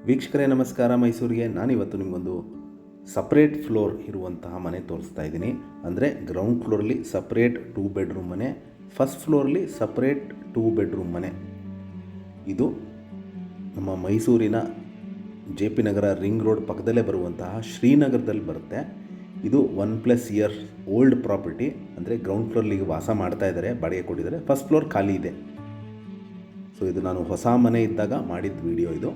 ವೀಕ್ಷಕರೇ ನಮಸ್ಕಾರ. ಮೈಸೂರಿಗೆ ನಾನಿವತ್ತು ನಿಮಗೊಂದು ಸಪ್ರೇಟ್ ಫ್ಲೋರ್ ಇರುವಂತಹ ಮನೆ ತೋರಿಸ್ತಾ ಇದ್ದೀನಿ. ಅಂದರೆ ಗ್ರೌಂಡ್ ಫ್ಲೋರಲ್ಲಿ ಸಪ್ರೇಟ್ 2 ಬೆಡ್ರೂಮ್ ಮನೆ, ಫಸ್ಟ್ ಫ್ಲೋರಲ್ಲಿ ಸಪ್ರೇಟ್ 2 ಬೆಡ್ರೂಮ್ ಮನೆ. ಇದು ನಮ್ಮ ಮೈಸೂರಿನ JP ನಗರ ರಿಂಗ್ ರೋಡ್ ಪಕ್ಕದಲ್ಲೇ ಬರುವಂತಹ ಶ್ರೀನಗರದಲ್ಲಿ ಬರುತ್ತೆ. ಇದು 1+ ಇಯರ್ಸ್ ಓಲ್ಡ್ ಪ್ರಾಪರ್ಟಿ. ಅಂದರೆ ಗ್ರೌಂಡ್ ಫ್ಲೋರ್ಲಿ ಈಗ ವಾಸ ಮಾಡ್ತಾ ಇದ್ದಾರೆ, ಬಾಡಿಗೆ ಕೊಟ್ಟಿದ್ದಾರೆ. ಫಸ್ಟ್ ಫ್ಲೋರ್ ಖಾಲಿ ಇದೆ. ಸೊ ಇದು ನಾನು ಹೊಸ ಮನೆ ಇದ್ದಾಗ ಮಾಡಿದ ವಿಡಿಯೋ ಇದು.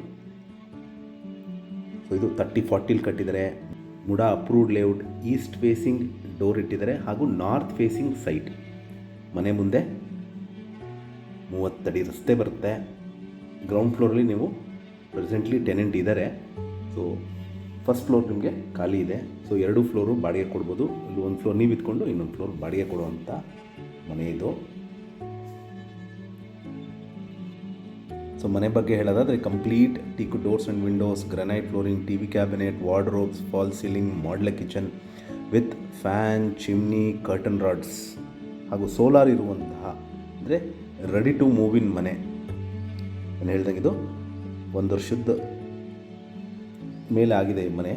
ಸೊ ಇದು 30-40 ಕಟ್ಟಿದ್ದಾರೆ. MUDA approved layout, East facing door ಇಟ್ಟಿದ್ದಾರೆ ಹಾಗೂ ನಾರ್ತ್ ಫೇಸಿಂಗ್ ಸೈಟ್. ಮನೆ ಮುಂದೆ 30 ಅಡಿ ರಸ್ತೆ ಬರುತ್ತೆ. ಗ್ರೌಂಡ್ ಫ್ಲೋರಲ್ಲಿ ನೀವು ಪ್ರೆಸೆಂಟ್ಲಿ ಟೆನೆಂಟ್ ಇದ್ದಾರೆ. ಸೊ ಫಸ್ಟ್ ಫ್ಲೋರ್ ನಿಮಗೆ ಖಾಲಿ ಇದೆ. ಸೊ 2 ಫ್ಲೋರು ಬಾಡಿಗೆ ಕೊಡ್ಬೋದು. ಇಲ್ಲಿ 1 ಫ್ಲೋರ್ ನೀವು ಇದ್ಕೊಂಡು ಇನ್ನೊಂದು ಫ್ಲೋರ್ ಬಾಡಿಗೆ ಕೊಡುವಂಥ ಮನೆ ಇದು. ಸೊ ಮನೆ ಬಗ್ಗೆ ಹೇಳೋದಾದರೆ complete teak doors and Windows, granite flooring, TV cabinet, wardrobes, fall ceiling, modular kitchen with fan, chimney, curtain rods ಹಾಗೂ ಸೋಲಾರ್ ಇರುವಂತಹ ಅಂದರೆ ರೆಡಿ ಟು ಮೂವ್ ಇನ್ ಮನೆ. ನಾನು ಹೇಳ್ದಂಗೆ ಇದು 1 ವರ್ಷದ ಮೇಲೆ ಆಗಿದೆ ಈ ಮನೆ.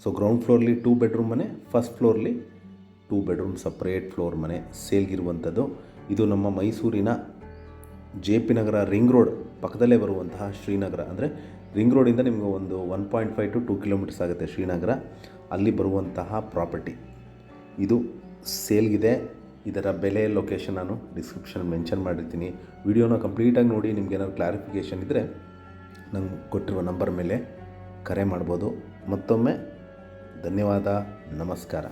ಸೊ ಗ್ರೌಂಡ್ ಫ್ಲೋರ್ಲಿ 2 ಬೆಡ್ರೂಮ್ ಮನೆ, ಫಸ್ಟ್ ಫ್ಲೋರ್ಲಿ 2 ಬೆಡ್ರೂಮ್ ಸಪ್ರೇಟ್ ಫ್ಲೋರ್ ಮನೆ ಸೇಲ್ಗಿರುವಂಥದ್ದು. ಇದು ನಮ್ಮ ಮೈಸೂರಿನ JP ನಗರ ರಿಂಗ್ ರೋಡ್ ಪಕ್ಕದಲ್ಲೇ ಬರುವಂತಹ ಶ್ರೀನಗರ. ಅಂದರೆ ರಿಂಗ್ ರೋಡಿಂದ ನಿಮಗೆ ಒಂದು 1.5 to 2 ಕಿಲೋಮೀಟರ್ಸ್ ಆಗುತ್ತೆ ಶ್ರೀನಗರ. ಅಲ್ಲಿ ಬರುವಂತಹ ಪ್ರಾಪರ್ಟಿ ಇದು ಸೇಲ್ಗಿದೆ. ಇದರ ಬೆಲೆ, ಲೊಕೇಶನ್ ನಾನು ಡಿಸ್ಕ್ರಿಪ್ಷನ್ ಮೆನ್ಷನ್ ಮಾಡಿರ್ತೀನಿ. ವಿಡಿಯೋನ ಕಂಪ್ಲೀಟಾಗಿ ನೋಡಿ. ನಿಮ್ಗೇನಾದ್ರು ಕ್ಲಾರಿಫಿಕೇಷನ್ ಇದ್ದರೆ ನಂಗೆ ಕೊಟ್ಟಿರುವ ನಂಬರ್ ಮೇಲೆ ಕರೆ ಮಾಡ್ಬೋದು. ಮತ್ತೊಮ್ಮೆ ಧನ್ಯವಾದ, ನಮಸ್ಕಾರ.